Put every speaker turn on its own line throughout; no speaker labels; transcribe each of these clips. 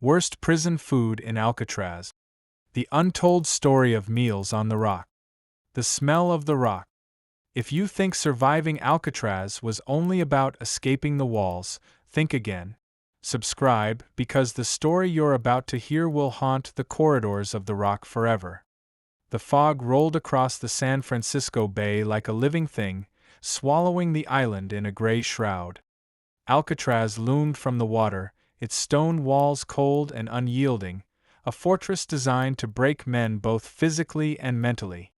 Worst prison food in Alcatraz. The untold story of meals on the rock. The smell of the rock. If you think surviving Alcatraz was only about escaping the walls, think again. Subscribe, because the story you're about to hear will haunt the corridors of the rock forever. The fog rolled across the San Francisco Bay like a living thing, swallowing the island in a gray shroud. Alcatraz loomed from the water, its stone walls cold and unyielding, a fortress designed to break men both physically and mentally.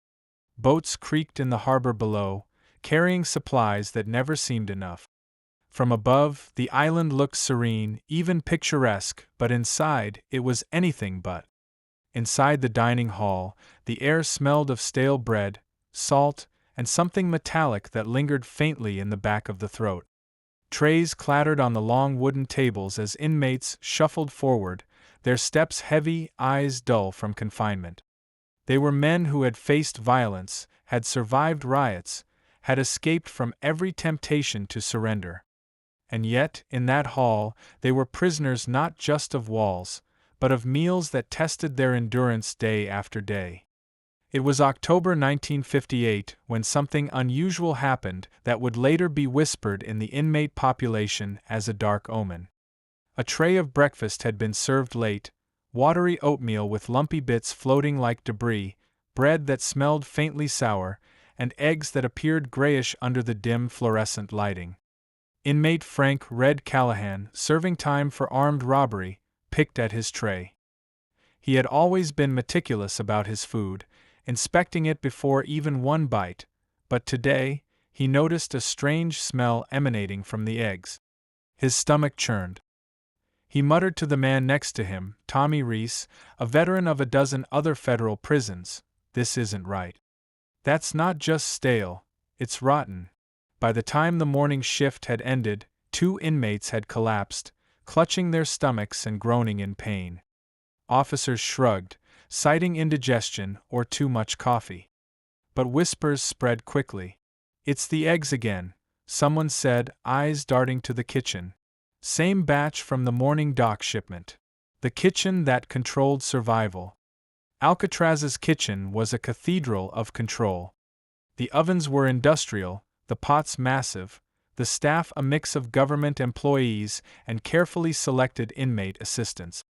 Boats creaked in the harbor below, carrying supplies that never seemed enough. From above, the island looked serene, even picturesque, but inside, it was anything but. Inside the dining hall, the air smelled of stale bread, salt, and something metallic that lingered faintly in the back of the throat. Trays clattered on the long wooden tables as inmates shuffled forward, their steps heavy, eyes dull from confinement. They were men who had faced violence, had survived riots, had escaped from every temptation to surrender. And yet, in that hall, they were prisoners not just of walls, but of meals that tested their endurance day after day. It was October 1958 when something unusual happened that would later be whispered in the inmate population as a dark omen. A tray of breakfast had been served late, watery oatmeal with lumpy bits floating like debris, bread that smelled faintly sour, and eggs that appeared grayish under the dim fluorescent lighting. Inmate Frank Red Callahan, serving time for armed robbery, picked at his tray. He had always been meticulous about his food, inspecting it before even one bite, but today, he noticed a strange smell emanating from the eggs. His stomach churned. He muttered to the man next to him, Tommy Reese, a veteran of a dozen other federal prisons, "This isn't right. That's not just stale, it's rotten." By the time the morning shift had ended, 2 inmates had collapsed, clutching their stomachs and groaning in pain. Officers shrugged, citing indigestion or too much coffee. But whispers spread quickly. "It's the eggs again," someone said, eyes darting to the kitchen. Same batch from the morning dock shipment. The kitchen that controlled survival. Alcatraz's kitchen was a cathedral of control. The ovens were industrial, the pots massive, the staff a mix of government employees and carefully selected inmate assistants.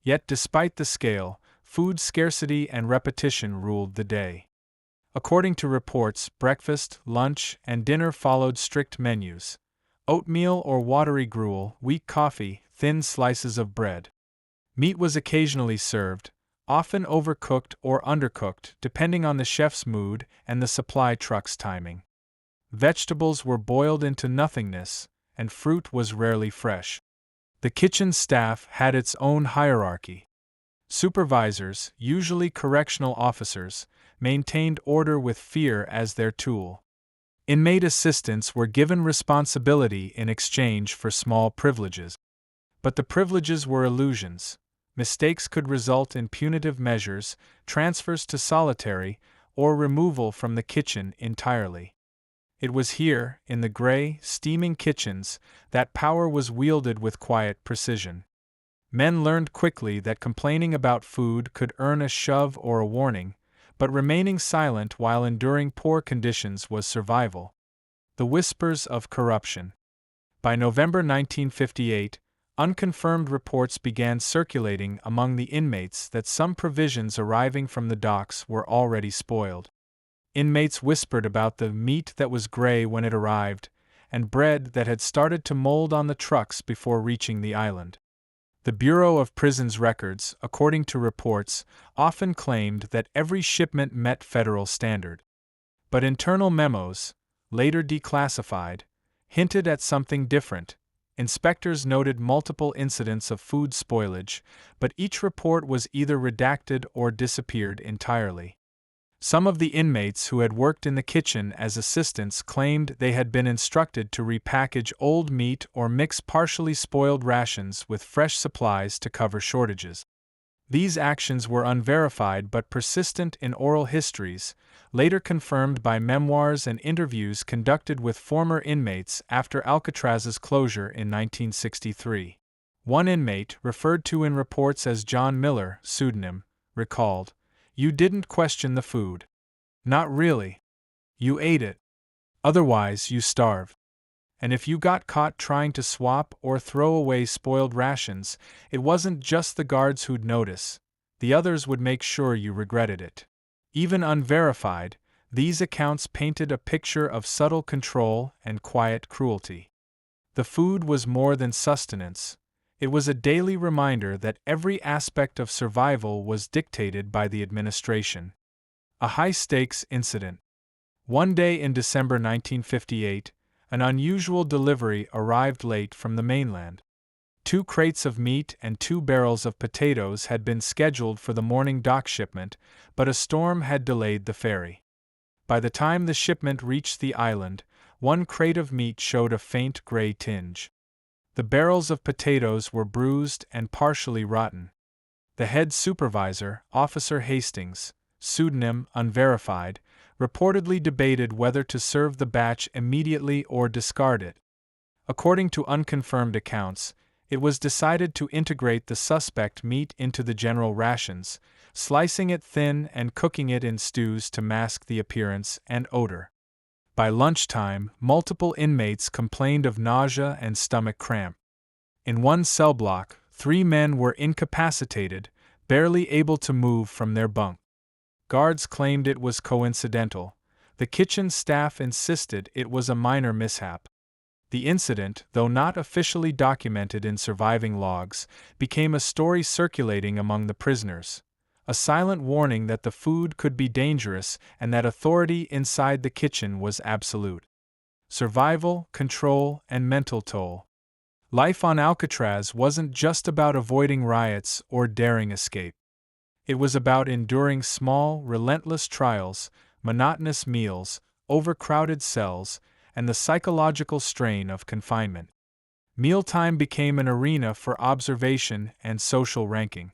Yet despite the scale, food scarcity and repetition ruled the day. According to reports, breakfast, lunch, and dinner followed strict menus. Oatmeal or watery gruel, weak coffee, thin slices of bread. Meat was occasionally served, often overcooked or undercooked depending on the chef's mood and the supply truck's timing. Vegetables were boiled into nothingness, and fruit was rarely fresh. The kitchen staff had its own hierarchy. Supervisors, usually correctional officers, maintained order with fear as their tool. Inmate assistants were given responsibility in exchange for small privileges. But the privileges were illusions. Mistakes could result in punitive measures, transfers to solitary, or removal from the kitchen entirely. It was here, in the gray, steaming kitchens, that power was wielded with quiet precision. Men learned quickly that complaining about food could earn a shove or a warning, but remaining silent while enduring poor conditions was survival. The whispers of corruption. By November 1958, unconfirmed reports began circulating among the inmates that some provisions arriving from the docks were already spoiled. Inmates whispered about the meat that was gray when it arrived, and bread that had started to mold on the trucks before reaching the island. The Bureau of Prisons records, according to reports, often claimed that every shipment met federal standard. But internal memos, later declassified, hinted at something different. Inspectors noted multiple incidents of food spoilage, but each report was either redacted or disappeared entirely. Some of the inmates who had worked in the kitchen as assistants claimed they had been instructed to repackage old meat or mix partially spoiled rations with fresh supplies to cover shortages. These actions were unverified but persistent in oral histories, later confirmed by memoirs and interviews conducted with former inmates after Alcatraz's closure in 1963. One inmate, referred to in reports as John Miller, pseudonym, recalled, "You didn't question the food. Not really. You ate it. Otherwise, you starve. And if you got caught trying to swap or throw away spoiled rations, it wasn't just the guards who'd notice. The others would make sure you regretted it." Even unverified, these accounts painted a picture of subtle control and quiet cruelty. The food was more than sustenance. It was a daily reminder that every aspect of survival was dictated by the administration. A high-stakes incident. One day in December 1958, an unusual delivery arrived late from the mainland. 2 crates of meat and 2 barrels of potatoes had been scheduled for the morning dock shipment, but a storm had delayed the ferry. By the time the shipment reached the island, 1 crate of meat showed a faint gray tinge. The barrels of potatoes were bruised and partially rotten. The head supervisor, Officer Hastings, pseudonym unverified, reportedly debated whether to serve the batch immediately or discard it. According to unconfirmed accounts, it was decided to integrate the suspect meat into the general rations, slicing it thin and cooking it in stews to mask the appearance and odor. By lunchtime, multiple inmates complained of nausea and stomach cramp. In one cell block, 3 men were incapacitated, barely able to move from their bunk. Guards claimed it was coincidental. The kitchen staff insisted it was a minor mishap. The incident, though not officially documented in surviving logs, became a story circulating among the prisoners, a silent warning that the food could be dangerous and that authority inside the kitchen was absolute. Survival, control, and mental toll. Life on Alcatraz wasn't just about avoiding riots or daring escape. It was about enduring small, relentless trials, monotonous meals, overcrowded cells, and the psychological strain of confinement. Mealtime became an arena for observation and social ranking.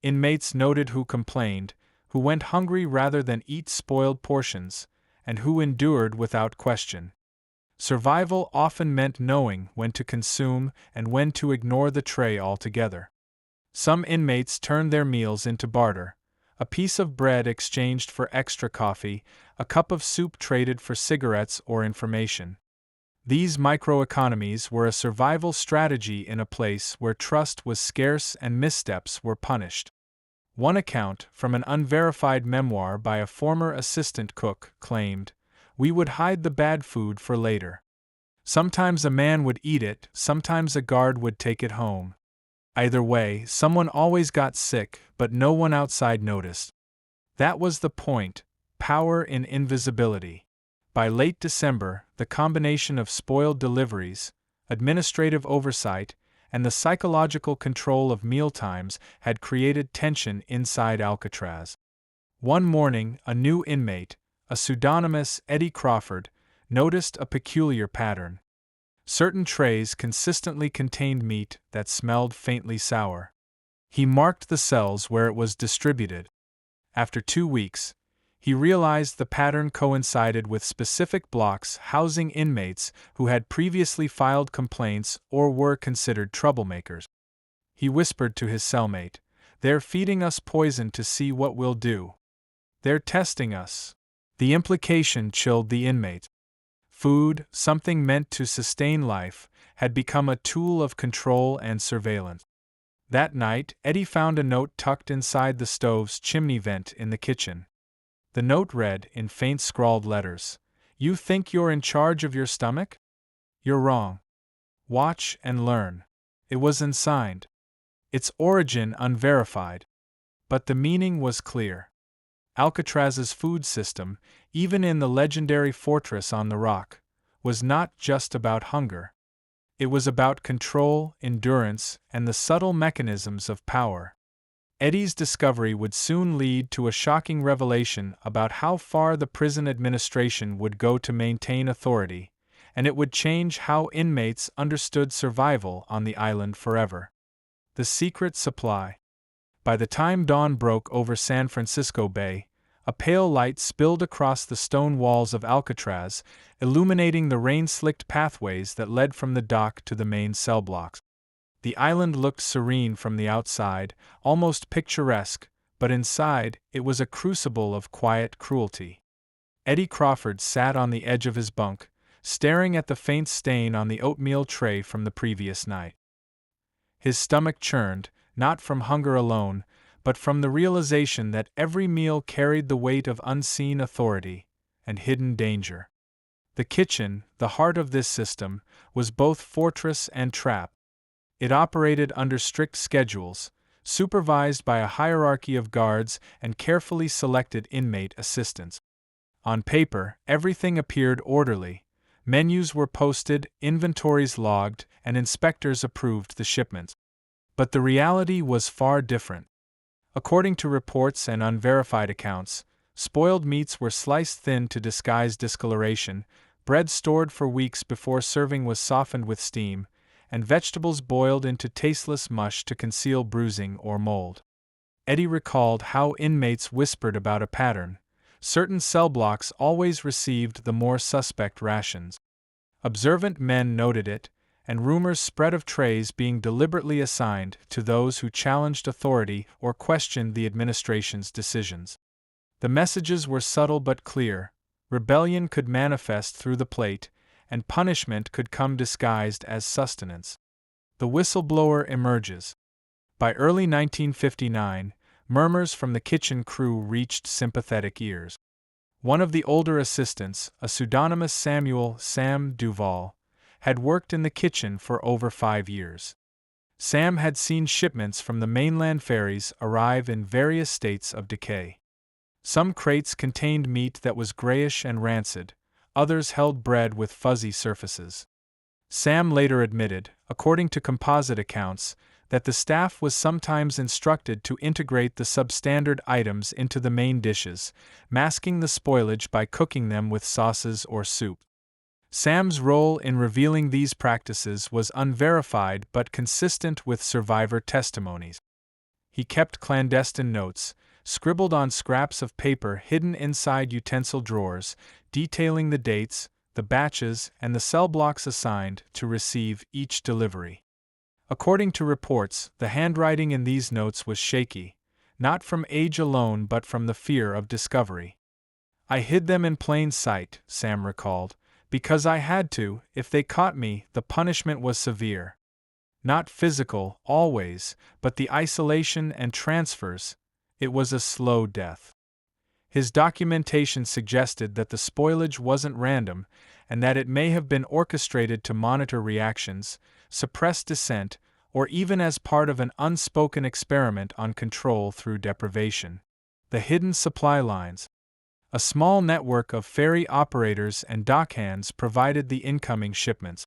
Inmates noted who complained, who went hungry rather than eat spoiled portions, and who endured without question. Survival often meant knowing when to consume and when to ignore the tray altogether. Some inmates turned their meals into barter: a piece of bread exchanged for extra coffee, a cup of soup traded for cigarettes or information. These microeconomies were a survival strategy in a place where trust was scarce and missteps were punished. One account, from an unverified memoir by a former assistant cook, claimed, "We would hide the bad food for later. Sometimes a man would eat it, sometimes a guard would take it home. Either way, someone always got sick, but no one outside noticed." That was the point: power in invisibility. By late December, the combination of spoiled deliveries, administrative oversight, and the psychological control of mealtimes had created tension inside Alcatraz. One morning, a new inmate, a pseudonymous Eddie Crawford, noticed a peculiar pattern. Certain trays consistently contained meat that smelled faintly sour. He marked the cells where it was distributed. After 2 weeks, he realized the pattern coincided with specific blocks housing inmates who had previously filed complaints or were considered troublemakers. He whispered to his cellmate, "They're feeding us poison to see what we'll do. They're testing us." The implication chilled the inmate. Food, something meant to sustain life, had become a tool of control and surveillance. That night, Eddie found a note tucked inside the stove's chimney vent in the kitchen. The note read, in faint scrawled letters, "You think you're in charge of your stomach? You're wrong. Watch and learn." It was unsigned. Its origin unverified. But the meaning was clear. Alcatraz's food system, even in the legendary fortress on the rock, was not just about hunger. It was about control, endurance, and the subtle mechanisms of power. Eddie's discovery would soon lead to a shocking revelation about how far the prison administration would go to maintain authority, and it would change how inmates understood survival on the island forever. The secret supply. By the time dawn broke over San Francisco Bay, a pale light spilled across the stone walls of Alcatraz, illuminating the rain-slicked pathways that led from the dock to the main cell blocks. The island looked serene from the outside, almost picturesque, but inside, it was a crucible of quiet cruelty. Eddie Crawford sat on the edge of his bunk, staring at the faint stain on the oatmeal tray from the previous night. His stomach churned, not from hunger alone, but from the realization that every meal carried the weight of unseen authority and hidden danger. The kitchen, the heart of this system, was both fortress and trap. It operated under strict schedules, supervised by a hierarchy of guards and carefully selected inmate assistants. On paper, everything appeared orderly. Menus were posted, inventories logged, and inspectors approved the shipments. But the reality was far different. According to reports and unverified accounts, spoiled meats were sliced thin to disguise discoloration, bread stored for weeks before serving was softened with steam, and vegetables boiled into tasteless mush to conceal bruising or mold. Eddie recalled how inmates whispered about a pattern. Certain cell blocks always received the more suspect rations. Observant men noted it, and rumors spread of trays being deliberately assigned to those who challenged authority or questioned the administration's decisions. The messages were subtle but clear. Rebellion could manifest through the plate, and punishment could come disguised as sustenance. The whistleblower emerges. By early 1959, murmurs from the kitchen crew reached sympathetic ears. One of the older assistants, a pseudonymous Sam Duval, had worked in the kitchen for over 5 years. Sam had seen shipments from the mainland ferries arrive in various states of decay. Some crates contained meat that was grayish and rancid, others held bread with fuzzy surfaces. Sam later admitted, according to composite accounts, that the staff was sometimes instructed to integrate the substandard items into the main dishes, masking the spoilage by cooking them with sauces or soup. Sam's role in revealing these practices was unverified but consistent with survivor testimonies. He kept clandestine notes, scribbled on scraps of paper hidden inside utensil drawers, detailing the dates, the batches, and the cell blocks assigned to receive each delivery. According to reports, the handwriting in these notes was shaky, not from age alone but from the fear of discovery. "I hid them in plain sight," Sam recalled, "because I had to. If they caught me, the punishment was severe. Not physical, always, but the isolation and transfers. It was a slow death." His documentation suggested that the spoilage wasn't random, and that it may have been orchestrated to monitor reactions, suppress dissent, or even as part of an unspoken experiment on control through deprivation. The hidden supply lines. A small network of ferry operators and dockhands provided the incoming shipments.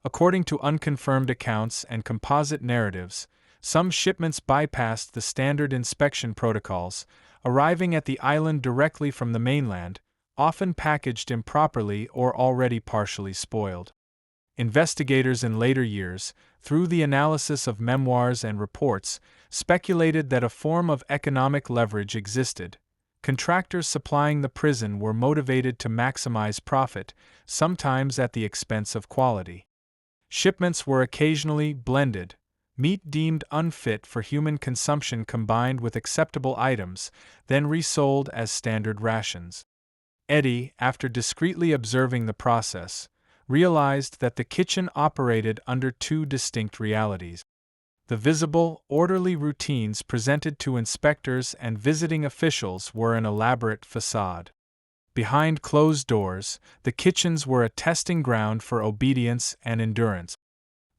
According to unconfirmed accounts and composite narratives, some shipments bypassed the standard inspection protocols, arriving at the island directly from the mainland, often packaged improperly or already partially spoiled. Investigators in later years, through the analysis of memoirs and reports, speculated that a form of economic leverage existed. Contractors supplying the prison were motivated to maximize profit, sometimes at the expense of quality. Shipments were occasionally blended, meat deemed unfit for human consumption combined with acceptable items, then resold as standard rations. Eddie, after discreetly observing the process, realized that the kitchen operated under two distinct realities. The visible, orderly routines presented to inspectors and visiting officials were an elaborate facade. Behind closed doors, the kitchens were a testing ground for obedience and endurance.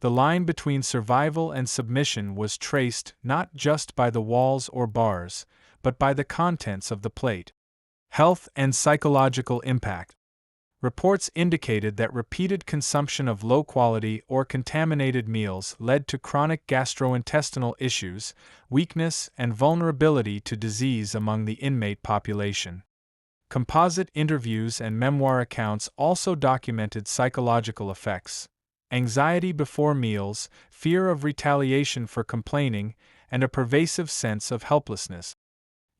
The line between survival and submission was traced not just by the walls or bars, but by the contents of the plate. Health and psychological impact. Reports indicated that repeated consumption of low-quality or contaminated meals led to chronic gastrointestinal issues, weakness, and vulnerability to disease among the inmate population. Composite interviews and memoir accounts also documented psychological effects: anxiety before meals, fear of retaliation for complaining, and a pervasive sense of helplessness.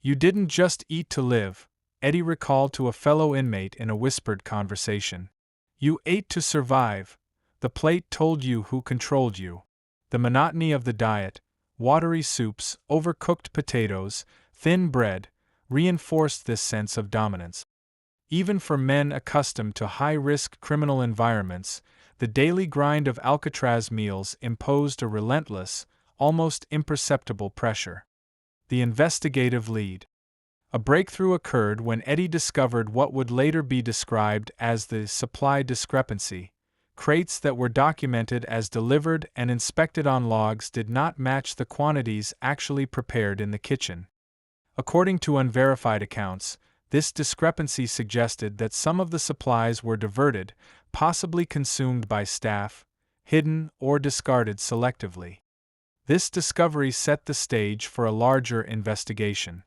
"You didn't just eat to live," Eddie recalled to a fellow inmate in a whispered conversation. "You ate to survive. The plate told you who controlled you." The monotony of the diet, watery soups, overcooked potatoes, thin bread, reinforced this sense of dominance. Even for men accustomed to high-risk criminal environments, the daily grind of Alcatraz meals imposed a relentless, almost imperceptible pressure. The investigative lead. A breakthrough occurred when Eddie discovered what would later be described as the supply discrepancy. Crates that were documented as delivered and inspected on logs did not match the quantities actually prepared in the kitchen. According to unverified accounts, this discrepancy suggested that some of the supplies were diverted, possibly consumed by staff, hidden or discarded selectively. This discovery set the stage for a larger investigation.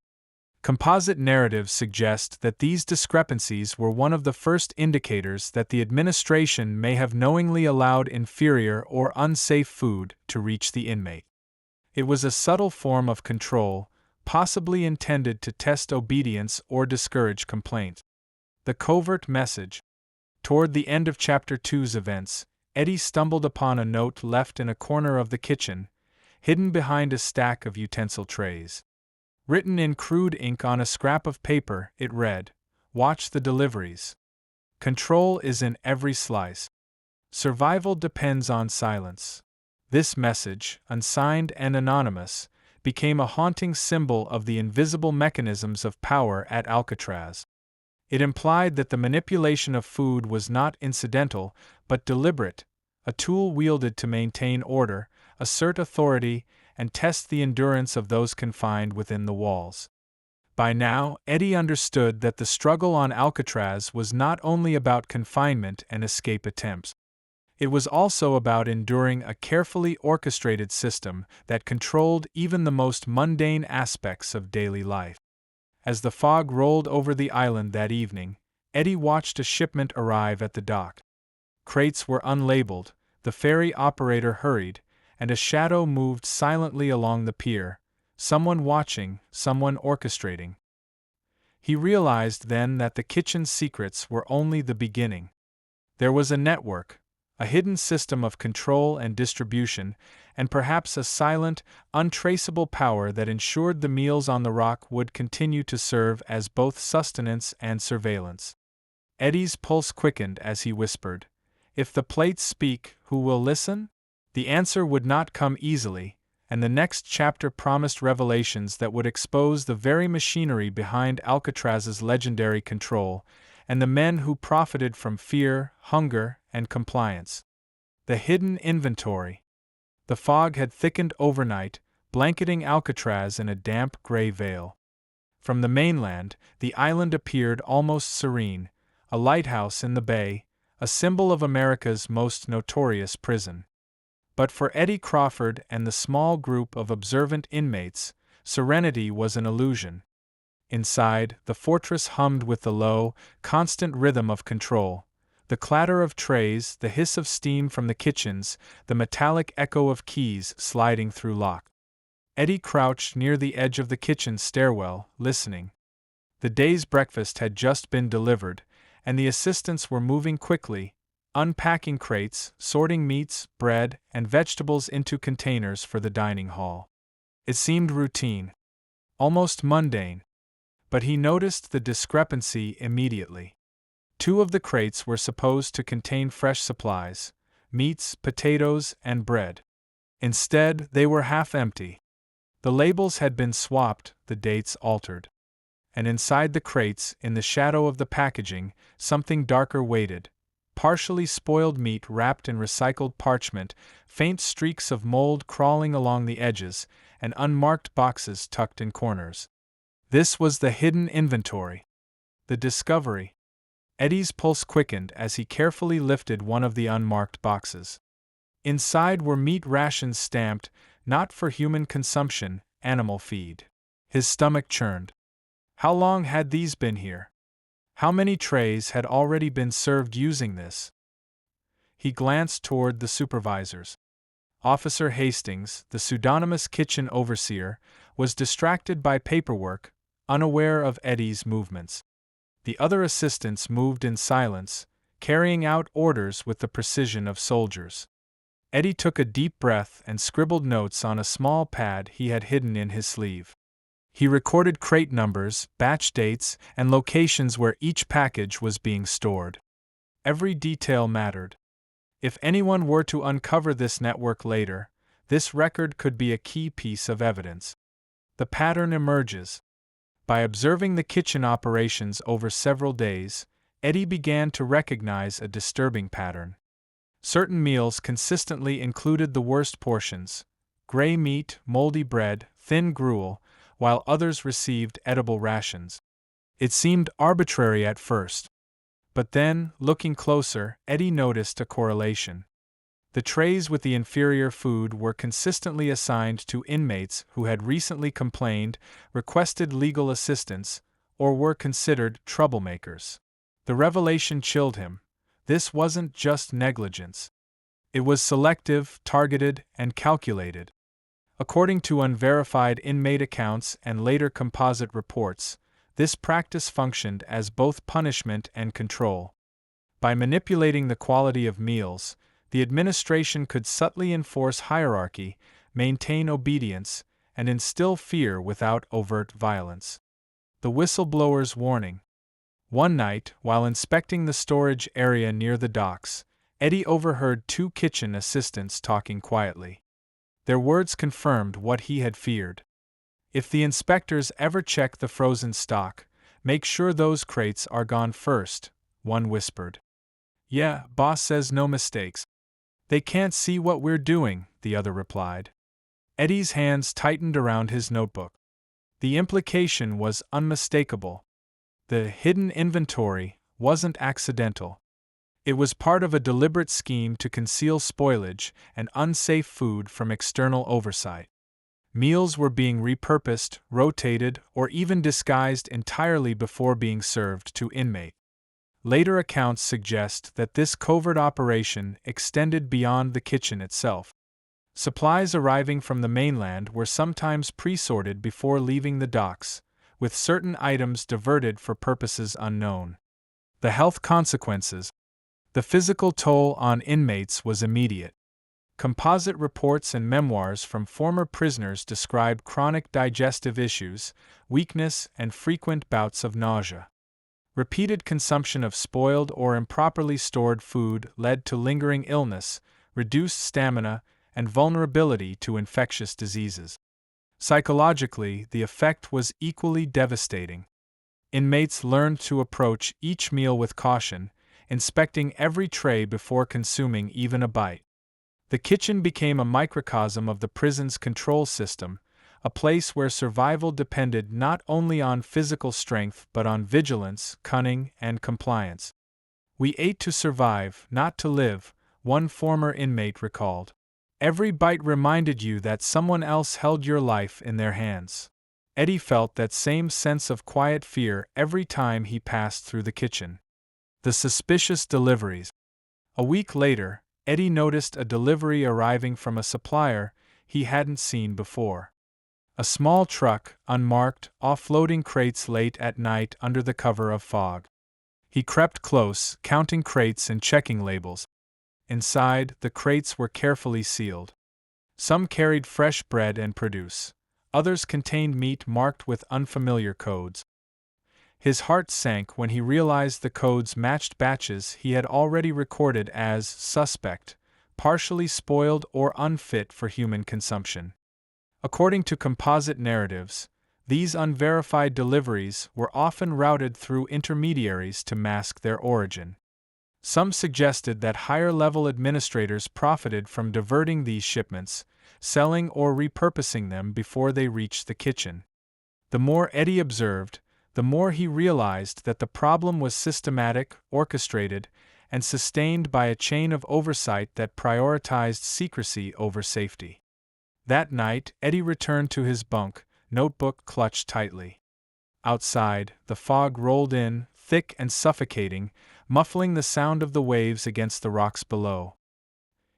Composite narratives suggest that these discrepancies were one of the first indicators that the administration may have knowingly allowed inferior or unsafe food to reach the inmate. It was a subtle form of control, possibly intended to test obedience or discourage complaint. The covert message. Toward the end of Chapter 2's events, Eddie stumbled upon a note left in a corner of the kitchen, hidden behind a stack of utensil trays. Written in crude ink on a scrap of paper, it read, "Watch the deliveries. Control is in every slice. Survival depends on silence." This message, unsigned and anonymous, became a haunting symbol of the invisible mechanisms of power at Alcatraz. It implied that the manipulation of food was not incidental, but deliberate, a tool wielded to maintain order, assert authority, and test the endurance of those confined within the walls. By now, Eddie understood that the struggle on Alcatraz was not only about confinement and escape attempts. It was also about enduring a carefully orchestrated system that controlled even the most mundane aspects of daily life. As the fog rolled over the island that evening, Eddie watched a shipment arrive at the dock. Crates were unlabeled, the ferry operator hurried, and a shadow moved silently along the pier, someone watching, someone orchestrating. He realized then that the kitchen's secrets were only the beginning. There was a network, a hidden system of control and distribution, and perhaps a silent, untraceable power that ensured the meals on the rock would continue to serve as both sustenance and surveillance. Eddie's pulse quickened as he whispered, "If the plates speak, who will listen?" The answer would not come easily, and the next chapter promised revelations that would expose the very machinery behind Alcatraz's legendary control, and the men who profited from fear, hunger, and compliance. The hidden inventory. The fog had thickened overnight, blanketing Alcatraz in a damp gray veil. From the mainland, the island appeared almost serene, a lighthouse in the bay, a symbol of America's most notorious prison. But for Eddie Crawford and the small group of observant inmates, serenity was an illusion. Inside, the fortress hummed with the low, constant rhythm of control. The clatter of trays, the hiss of steam from the kitchens, the metallic echo of keys sliding through lock. Eddie crouched near the edge of the kitchen stairwell, listening. The day's breakfast had just been delivered, and the assistants were moving quickly, unpacking crates, sorting meats, bread, and vegetables into containers for the dining hall. It seemed routine, almost mundane, but he noticed the discrepancy immediately. 2 of the crates were supposed to contain fresh supplies, meats, potatoes, and bread. Instead, they were half empty. The labels had been swapped, the dates altered. And inside the crates, in the shadow of the packaging, something darker waited. Partially spoiled meat wrapped in recycled parchment, faint streaks of mold crawling along the edges, and unmarked boxes tucked in corners. This was the hidden inventory. The discovery. Eddie's pulse quickened as he carefully lifted one of the unmarked boxes. Inside were meat rations stamped, not for human consumption, animal feed. His stomach churned. How long had these been here? How many trays had already been served using this? He glanced toward the supervisors. Officer Hastings, the pseudonymous kitchen overseer, was distracted by paperwork, unaware of Eddie's movements. The other assistants moved in silence, carrying out orders with the precision of soldiers. Eddie took a deep breath and scribbled notes on a small pad he had hidden in his sleeve. He recorded crate numbers, batch dates, and locations where each package was being stored. Every detail mattered. If anyone were to uncover this network later, this record could be a key piece of evidence. The pattern emerges. By observing the kitchen operations over several days, Eddie began to recognize a disturbing pattern. Certain meals consistently included the worst portions: gray meat, moldy bread, thin gruel, while others received edible rations. It seemed arbitrary at first. But then, looking closer, Eddie noticed a correlation. The trays with the inferior food were consistently assigned to inmates who had recently complained, requested legal assistance, or were considered troublemakers. The revelation chilled him. This wasn't just negligence. It was selective, targeted, and calculated. According to unverified inmate accounts and later composite reports, this practice functioned as both punishment and control. By manipulating the quality of meals, the administration could subtly enforce hierarchy, maintain obedience, and instill fear without overt violence. The whistleblower's warning. One night, while inspecting the storage area near the docks, Eddie overheard two kitchen assistants talking quietly. Their words confirmed what he had feared. "If the inspectors ever check the frozen stock, make sure those crates are gone first," one whispered. "Yeah, boss says no mistakes." "They can't see what we're doing," the other replied. Eddie's hands tightened around his notebook. The implication was unmistakable. The hidden inventory wasn't accidental. It was part of a deliberate scheme to conceal spoilage and unsafe food from external oversight. Meals were being repurposed, rotated, or even disguised entirely before being served to inmates. Later accounts suggest that this covert operation extended beyond the kitchen itself. Supplies arriving from the mainland were sometimes pre-sorted before leaving the docks, with certain items diverted for purposes unknown. The health consequences. The physical toll on inmates was immediate. Composite reports and memoirs from former prisoners described chronic digestive issues, weakness, and frequent bouts of nausea. Repeated consumption of spoiled or improperly stored food led to lingering illness, reduced stamina, and vulnerability to infectious diseases. Psychologically, the effect was equally devastating. Inmates learned to approach each meal with caution, inspecting every tray before consuming even a bite. The kitchen became a microcosm of the prison's control system, a place where survival depended not only on physical strength but on vigilance, cunning, and compliance. "We ate to survive, not to live," one former inmate recalled. Every bite reminded you that someone else held your life in their hands. Eddie felt that same sense of quiet fear every time he passed through the kitchen. The suspicious deliveries. A week later, Eddie noticed a delivery arriving from a supplier he hadn't seen before. A small truck, unmarked, offloading crates late at night under the cover of fog. He crept close, counting crates and checking labels. Inside, the crates were carefully sealed. Some carried fresh bread and produce. Others contained meat marked with unfamiliar codes. His heart sank when he realized the codes matched batches he had already recorded as suspect, partially spoiled or unfit for human consumption. According to composite narratives, these unverified deliveries were often routed through intermediaries to mask their origin. Some suggested that higher-level administrators profited from diverting these shipments, selling or repurposing them before they reached the kitchen. The more Eddie observed, the more he realized that the problem was systematic, orchestrated, and sustained by a chain of oversight that prioritized secrecy over safety. That night, Eddie returned to his bunk, notebook clutched tightly. Outside, the fog rolled in, thick and suffocating, muffling the sound of the waves against the rocks below.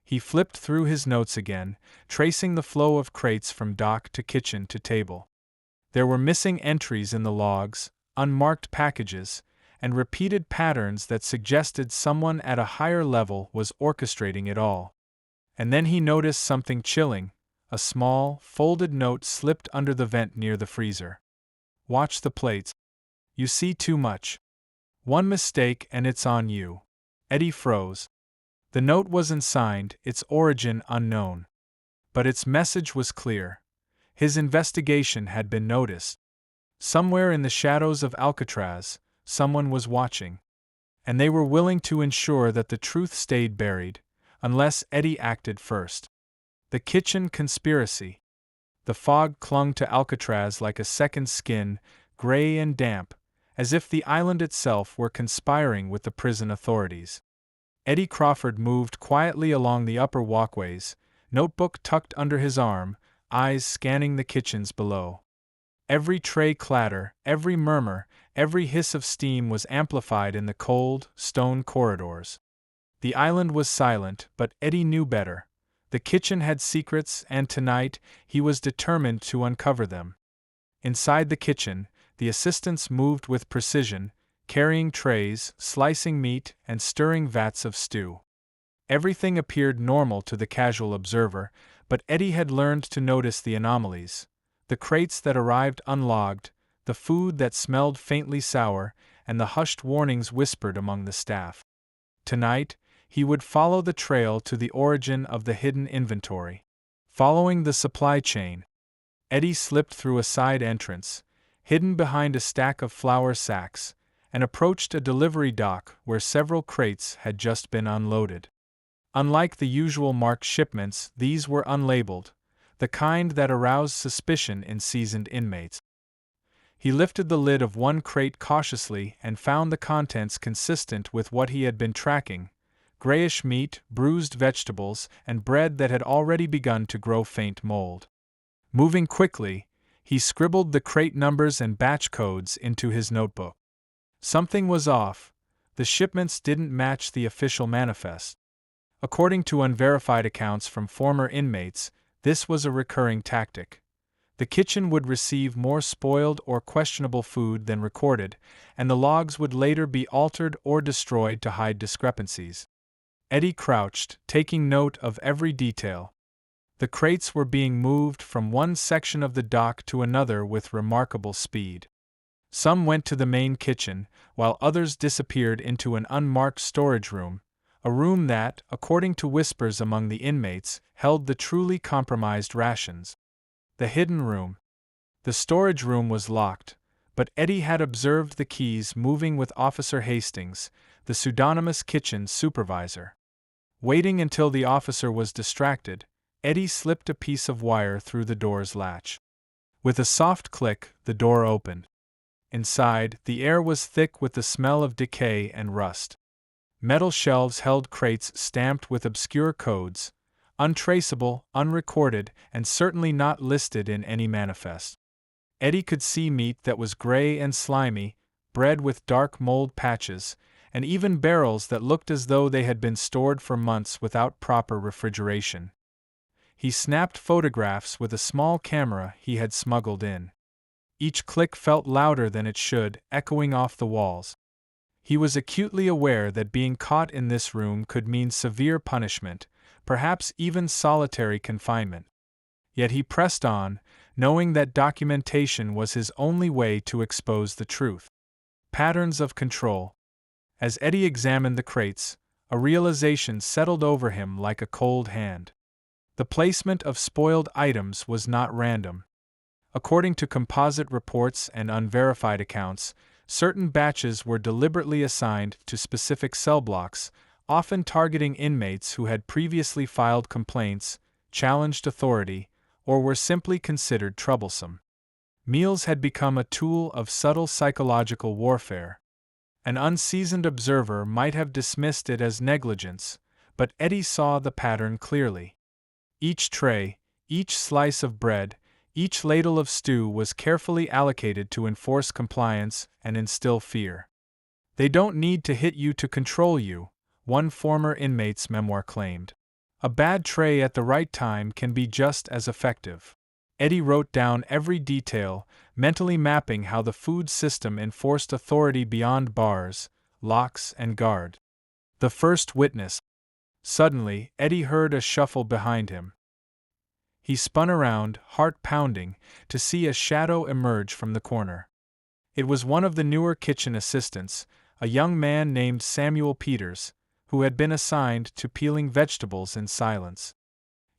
He flipped through his notes again, tracing the flow of crates from dock to kitchen to table. There were missing entries in the logs, unmarked packages, and repeated patterns that suggested someone at a higher level was orchestrating it all. And then he noticed something chilling. A small, folded note slipped under the vent near the freezer. "Watch the plates. You see too much. One mistake and it's on you." Eddie froze. The note wasn't signed, its origin unknown. But its message was clear. His investigation had been noticed. Somewhere in the shadows of Alcatraz, someone was watching. And they were willing to ensure that the truth stayed buried, unless Eddie acted first. The kitchen conspiracy. The fog clung to Alcatraz like a second skin, gray and damp, as if the island itself were conspiring with the prison authorities. Eddie Crawford moved quietly along the upper walkways, notebook tucked under his arm, eyes scanning the kitchens below. Every tray clatter, every murmur, every hiss of steam was amplified in the cold, stone corridors. The island was silent, but Eddie knew better. The kitchen had secrets, and tonight, he was determined to uncover them. Inside the kitchen, the assistants moved with precision, carrying trays, slicing meat, and stirring vats of stew. Everything appeared normal to the casual observer, but Eddie had learned to notice the anomalies. The crates that arrived unlogged, the food that smelled faintly sour, and the hushed warnings whispered among the staff. Tonight, he would follow the trail to the origin of the hidden inventory. Following the supply chain, Eddie slipped through a side entrance, hidden behind a stack of flour sacks, and approached a delivery dock where several crates had just been unloaded. Unlike the usual marked shipments, these were unlabeled, the kind that aroused suspicion in seasoned inmates. He lifted the lid of one crate cautiously and found the contents consistent with what he had been tracking: grayish meat, bruised vegetables, and bread that had already begun to grow faint mold. Moving quickly, he scribbled the crate numbers and batch codes into his notebook. Something was off. The shipments didn't match the official manifest. According to unverified accounts from former inmates, this was a recurring tactic. The kitchen would receive more spoiled or questionable food than recorded, and the logs would later be altered or destroyed to hide discrepancies. Eddie crouched, taking note of every detail. The crates were being moved from one section of the dock to another with remarkable speed. Some went to the main kitchen, while others disappeared into an unmarked storage room, a room that, according to whispers among the inmates, held the truly compromised rations. The hidden room. The storage room was locked, but Eddie had observed the keys moving with Officer Hastings, the pseudonymous kitchen supervisor. Waiting until the officer was distracted, Eddie slipped a piece of wire through the door's latch. With a soft click, the door opened. Inside, the air was thick with the smell of decay and rust. Metal shelves held crates stamped with obscure codes, untraceable, unrecorded, and certainly not listed in any manifest. Eddie could see meat that was gray and slimy, bread with dark mold patches, and even barrels that looked as though they had been stored for months without proper refrigeration. He snapped photographs with a small camera he had smuggled in. Each click felt louder than it should, echoing off the walls. He was acutely aware that being caught in this room could mean severe punishment, perhaps even solitary confinement. Yet he pressed on, knowing that documentation was his only way to expose the truth. Patterns of control. As Eddie examined the crates, a realization settled over him like a cold hand. The placement of spoiled items was not random. According to composite reports and unverified accounts, certain batches were deliberately assigned to specific cell blocks, often targeting inmates who had previously filed complaints, challenged authority, or were simply considered troublesome. Meals had become a tool of subtle psychological warfare. An unseasoned observer might have dismissed it as negligence, but Eddie saw the pattern clearly. Each tray, each slice of bread, each ladle of stew was carefully allocated to enforce compliance and instill fear. "They don't need to hit you to control you," one former inmate's memoir claimed. "A bad tray at the right time can be just as effective." Eddie wrote down every detail, mentally mapping how the food system enforced authority beyond bars, locks, and guard. The first witness. Suddenly, Eddie heard a shuffle behind him. He spun around, heart pounding, to see a shadow emerge from the corner. It was one of the newer kitchen assistants, a young man named Samuel Peters, who had been assigned to peeling vegetables in silence.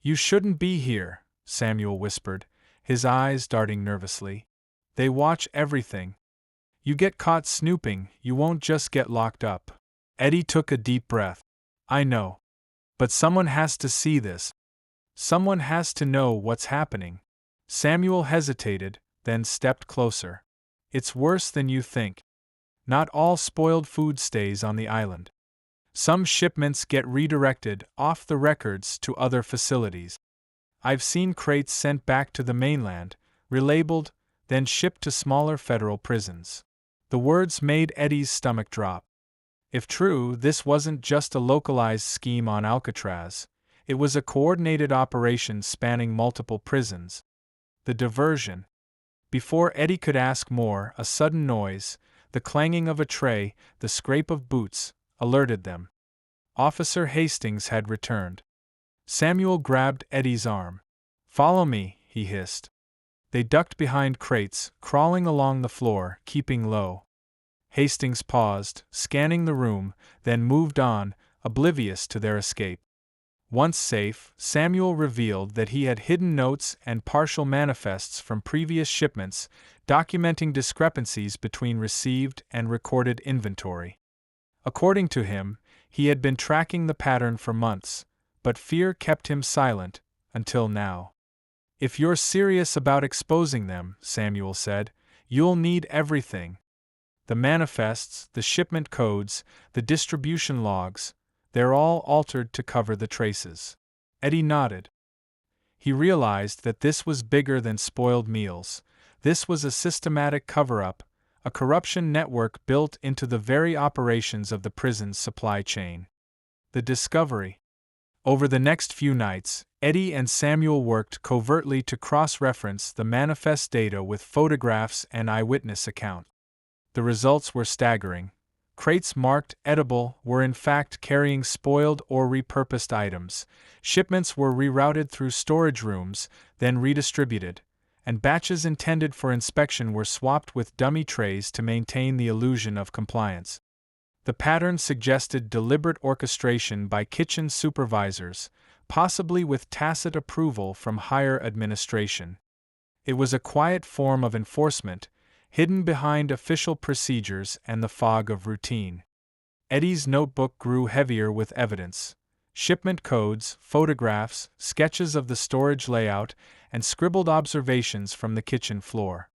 "You shouldn't be here," Samuel whispered, his eyes darting nervously. "They watch everything. You get caught snooping, you won't just get locked up." Eddie took a deep breath. "I know. But someone has to see this. Someone has to know what's happening." Samuel hesitated, then stepped closer. "It's worse than you think. Not all spoiled food stays on the island. Some shipments get redirected off the records to other facilities. I've seen crates sent back to the mainland, relabeled, then shipped to smaller federal prisons." The words made Eddie's stomach drop. If true, this wasn't just a localized scheme on Alcatraz, it was a coordinated operation spanning multiple prisons. The diversion. Before Eddie could ask more, a sudden noise, the clanging of a tray, the scrape of boots, alerted them. Officer Hastings had returned. Samuel grabbed Eddie's arm. "Follow me," he hissed. They ducked behind crates, crawling along the floor, keeping low. Hastings paused, scanning the room, then moved on, oblivious to their escape. Once safe, Samuel revealed that he had hidden notes and partial manifests from previous shipments, documenting discrepancies between received and recorded inventory. According to him, he had been tracking the pattern for months, but fear kept him silent, until now. "If you're serious about exposing them," Samuel said, "you'll need everything. The manifests, the shipment codes, the distribution logs, they're all altered to cover the traces." Eddie nodded. He realized that this was bigger than spoiled meals. This was a systematic cover-up, a corruption network built into the very operations of the prison's supply chain. The discovery. Over the next few nights, Eddie and Samuel worked covertly to cross-reference the manifest data with photographs and eyewitness accounts. The results were staggering. Crates marked edible were in fact carrying spoiled or repurposed items. Shipments were rerouted through storage rooms, then redistributed, and batches intended for inspection were swapped with dummy trays to maintain the illusion of compliance. The pattern suggested deliberate orchestration by kitchen supervisors, possibly with tacit approval from higher administration. It was a quiet form of enforcement, hidden behind official procedures and the fog of routine. Eddie's notebook grew heavier with evidence. Shipment codes, photographs, sketches of the storage layout, and scribbled observations from the kitchen floor.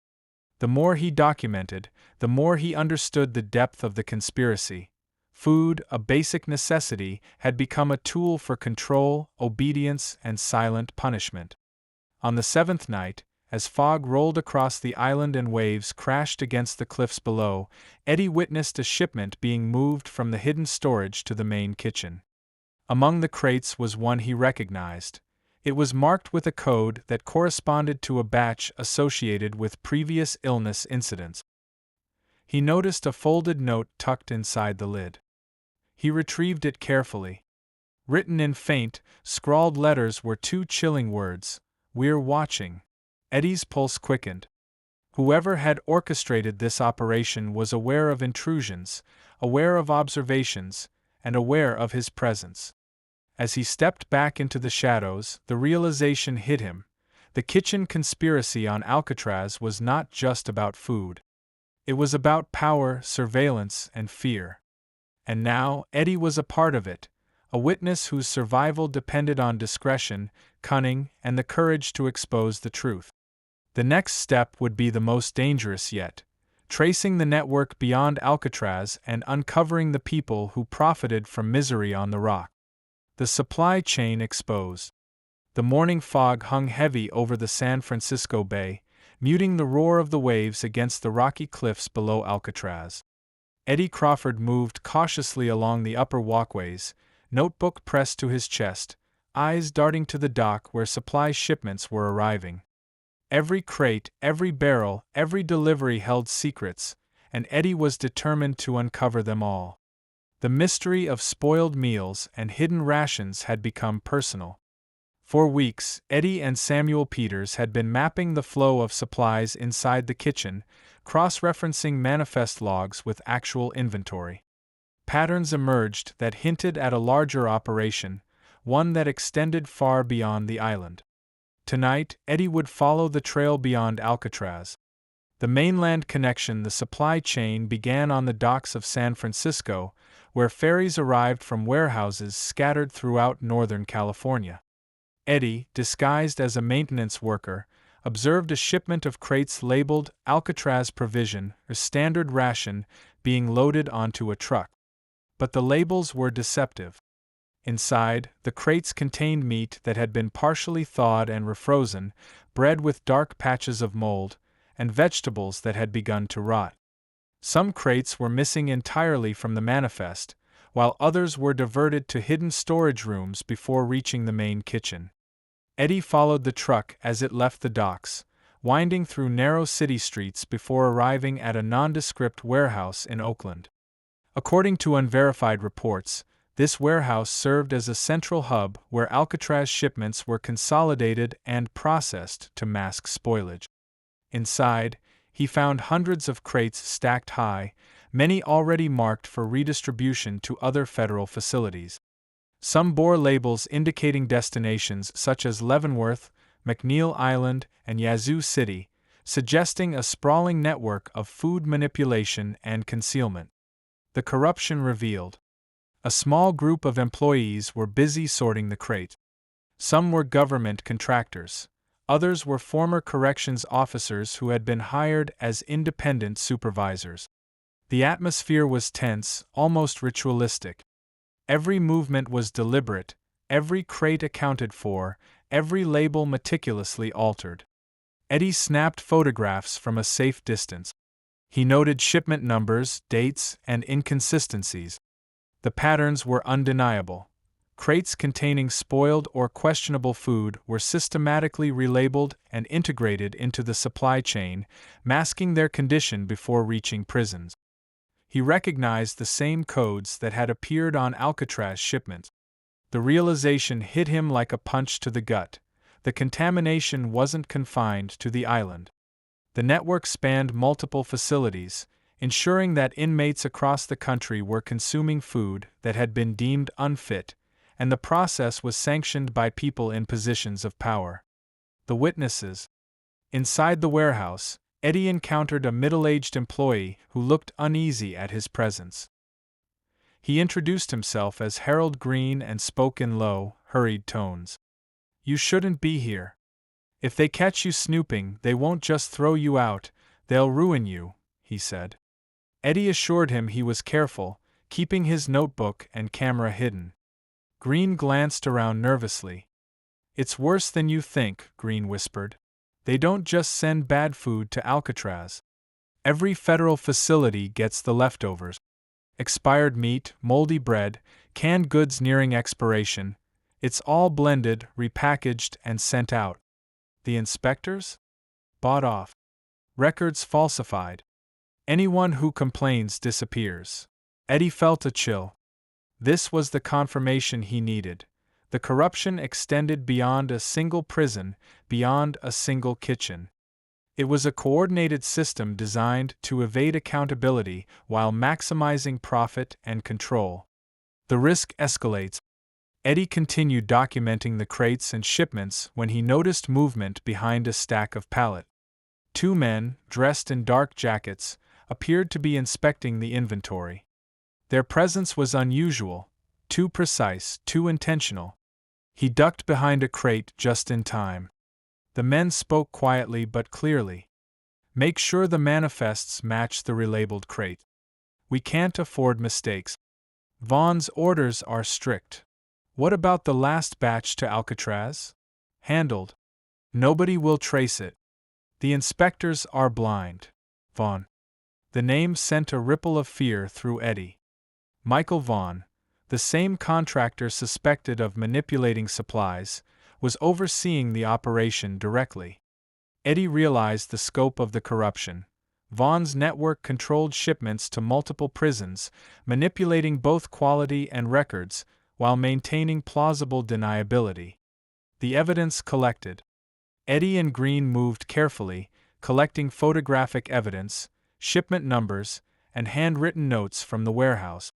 The more he documented, the more he understood the depth of the conspiracy. Food, a basic necessity, had become a tool for control, obedience, and silent punishment. On the seventh night, as fog rolled across the island and waves crashed against the cliffs below, Eddie witnessed a shipment being moved from the hidden storage to the main kitchen. Among the crates was one he recognized. It was marked with a code that corresponded to a batch associated with previous illness incidents. He noticed a folded note tucked inside the lid. He retrieved it carefully. Written in faint, scrawled letters were two chilling words: "We're watching." Eddie's pulse quickened. Whoever had orchestrated this operation was aware of intrusions, aware of observations, and aware of his presence. As he stepped back into the shadows, the realization hit him. The kitchen conspiracy on Alcatraz was not just about food. It was about power, surveillance, and fear. And now, Eddie was a part of it, a witness whose survival depended on discretion, cunning, and the courage to expose the truth. The next step would be the most dangerous yet, tracing the network beyond Alcatraz and uncovering the people who profited from misery on the rock. The supply chain exposed. The morning fog hung heavy over the San Francisco Bay, muting the roar of the waves against the rocky cliffs below Alcatraz. Eddie Crawford moved cautiously along the upper walkways, notebook pressed to his chest, eyes darting to the dock where supply shipments were arriving. Every crate, every barrel, every delivery held secrets, and Eddie was determined to uncover them all. The mystery of spoiled meals and hidden rations had become personal. For weeks, Eddie and Samuel Peters had been mapping the flow of supplies inside the kitchen, cross-referencing manifest logs with actual inventory. Patterns emerged that hinted at a larger operation, one that extended far beyond the island. Tonight, Eddie would follow the trail beyond Alcatraz. The mainland connection, the supply chain, began on the docks of San Francisco, where ferries arrived from warehouses scattered throughout Northern California. Eddie, disguised as a maintenance worker, observed a shipment of crates labeled Alcatraz Provision, or Standard Ration, being loaded onto a truck. But the labels were deceptive. Inside, the crates contained meat that had been partially thawed and refrozen, bread with dark patches of mold, and vegetables that had begun to rot. Some crates were missing entirely from the manifest, while others were diverted to hidden storage rooms before reaching the main kitchen. Eddie followed the truck as it left the docks, winding through narrow city streets before arriving at a nondescript warehouse in Oakland. According to unverified reports, this warehouse served as a central hub where Alcatraz shipments were consolidated and processed to mask spoilage. Inside, he found hundreds of crates stacked high, many already marked for redistribution to other federal facilities. Some bore labels indicating destinations such as Leavenworth, McNeil Island, and Yazoo City, suggesting a sprawling network of food manipulation and concealment. The corruption revealed. A small group of employees were busy sorting the crate. Some were government contractors. Others were former corrections officers who had been hired as independent supervisors. The atmosphere was tense, almost ritualistic. Every movement was deliberate, every crate accounted for, every label meticulously altered. Eddie snapped photographs from a safe distance. He noted shipment numbers, dates, and inconsistencies. The patterns were undeniable. Crates containing spoiled or questionable food were systematically relabeled and integrated into the supply chain, masking their condition before reaching prisons. He recognized the same codes that had appeared on Alcatraz shipments. The realization hit him like a punch to the gut. The contamination wasn't confined to the island. The network spanned multiple facilities, ensuring that inmates across the country were consuming food that had been deemed unfit, and the process was sanctioned by people in positions of power. The witnesses. Inside the warehouse, Eddie encountered a middle-aged employee who looked uneasy at his presence. He introduced himself as Harold Green and spoke in low, hurried tones. "You shouldn't be here. If they catch you snooping, they won't just throw you out, they'll ruin you," he said. Eddie assured him he was careful, keeping his notebook and camera hidden. Green glanced around nervously. "It's worse than you think," Green whispered. "They don't just send bad food to Alcatraz. Every federal facility gets the leftovers. Expired meat, moldy bread, canned goods nearing expiration. It's all blended, repackaged, and sent out. The inspectors? Bought off. Records falsified. Anyone who complains disappears." Eddie felt a chill. This was the confirmation he needed. The corruption extended beyond a single prison, beyond a single kitchen. It was a coordinated system designed to evade accountability while maximizing profit and control. The risk escalates. Eddie continued documenting the crates and shipments when he noticed movement behind a stack of pallets. Two men, dressed in dark jackets, appeared to be inspecting the inventory. Their presence was unusual, too precise, too intentional. He ducked behind a crate just in time. The men spoke quietly but clearly. "Make sure the manifests match the relabeled crate. We can't afford mistakes. Vaughn's orders are strict." "What about the last batch to Alcatraz?" "Handled. Nobody will trace it. The inspectors are blind." Vaughn. The name sent a ripple of fear through Eddie. Michael Vaughn, the same contractor suspected of manipulating supplies, was overseeing the operation directly. Eddie realized the scope of the corruption. Vaughn's network controlled shipments to multiple prisons, manipulating both quality and records, while maintaining plausible deniability. The evidence collected. Eddie and Green moved carefully, collecting photographic evidence, shipment numbers, and handwritten notes from the warehouse.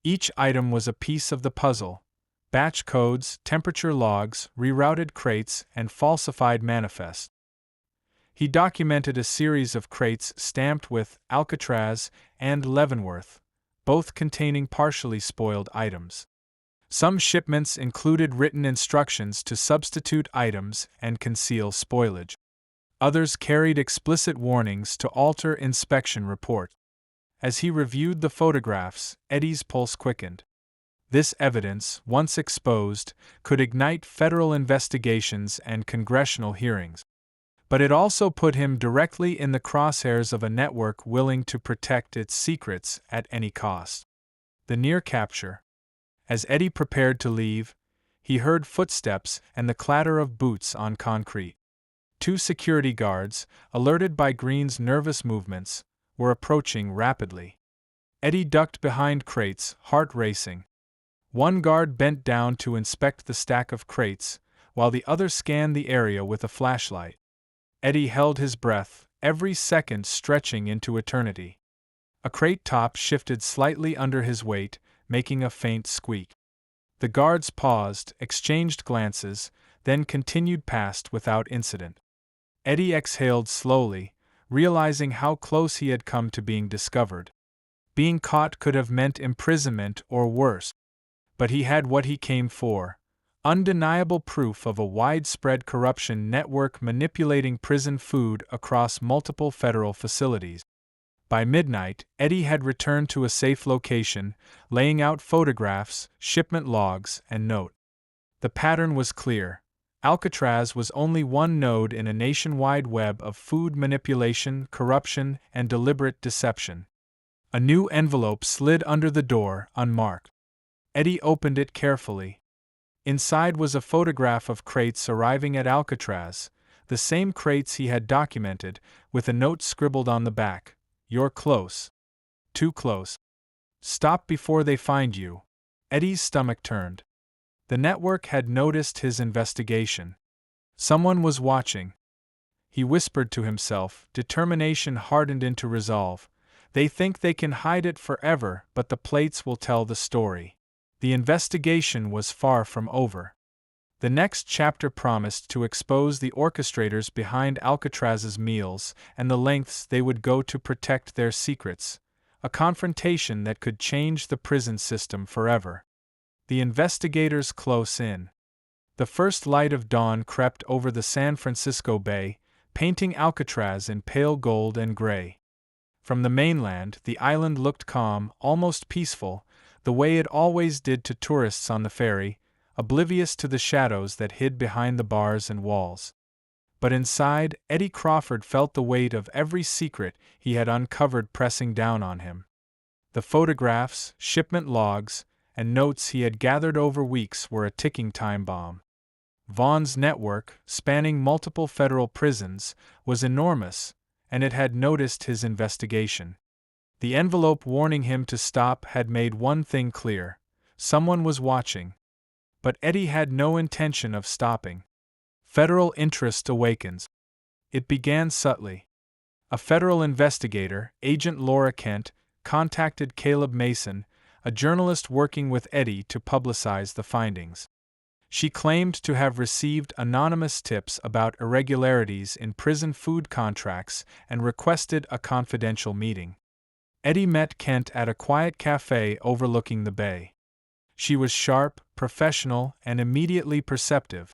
Each item was a piece of the puzzle: batch codes, temperature logs, rerouted crates, and falsified manifests. He documented a series of crates stamped with Alcatraz and Leavenworth, both containing partially spoiled items. Some shipments included written instructions to substitute items and conceal spoilage. Others carried explicit warnings to alter inspection reports. As he reviewed the photographs, Eddie's pulse quickened. This evidence, once exposed, could ignite federal investigations and congressional hearings. But it also put him directly in the crosshairs of a network willing to protect its secrets at any cost. The near capture. As Eddie prepared to leave, he heard footsteps and the clatter of boots on concrete. 2 security guards, alerted by Green's nervous movements, were approaching rapidly. Eddie ducked behind crates, heart racing. One guard bent down to inspect the stack of crates, while the other scanned the area with a flashlight. Eddie held his breath, every second stretching into eternity. A crate top shifted slightly under his weight, making a faint squeak. The guards paused, exchanged glances, then continued past without incident. Eddie exhaled slowly, realizing how close he had come to being discovered. Being caught could have meant imprisonment or worse. But he had what he came for: undeniable proof of a widespread corruption network manipulating prison food across multiple federal facilities. By midnight, Eddie had returned to a safe location, laying out photographs, shipment logs, and note. The pattern was clear. Alcatraz was only one node in a nationwide web of food manipulation, corruption, and deliberate deception. A new envelope slid under the door, unmarked. Eddie opened it carefully. Inside was a photograph of crates arriving at Alcatraz, the same crates he had documented, with a note scribbled on the back: "You're close. Too close. Stop before they find you." Eddie's stomach turned. The network had noticed his investigation. Someone was watching. He whispered to himself, determination hardened into resolve. They think they can hide it forever, but the plates will tell the story. The investigation was far from over. The next chapter promised to expose the orchestrators behind Alcatraz's meals and the lengths they would go to protect their secrets, a confrontation that could change the prison system forever. The investigators close in. The first light of dawn crept over the San Francisco Bay, painting Alcatraz in pale gold and gray. From the mainland, the island looked calm, almost peaceful, the way it always did to tourists on the ferry, oblivious to the shadows that hid behind the bars and walls. But inside, Eddie Crawford felt the weight of every secret he had uncovered pressing down on him. The photographs, shipment logs, and notes he had gathered over weeks were a ticking time bomb. Vaughn's network, spanning multiple federal prisons, was enormous, and it had noticed his investigation. The envelope warning him to stop had made one thing clear: someone was watching. But Eddie had no intention of stopping. Federal interest awakens. It began subtly. A federal investigator, Agent Laura Kent, contacted Caleb Mason, a journalist working with Eddie to publicize the findings. She claimed to have received anonymous tips about irregularities in prison food contracts and requested a confidential meeting. Eddie met Kent at a quiet cafe overlooking the bay. She was sharp, professional, and immediately perceptive.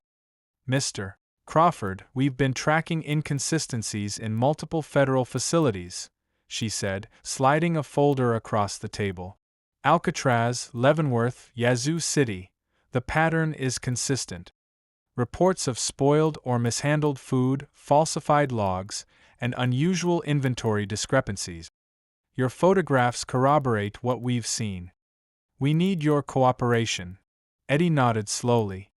"Mr. Crawford, we've been tracking inconsistencies in multiple federal facilities," she said, sliding a folder across the table. "Alcatraz, Leavenworth, Yazoo City. The pattern is consistent. Reports of spoiled or mishandled food, falsified logs, and unusual inventory discrepancies. Your photographs corroborate what we've seen. We need your cooperation." Eddie nodded slowly.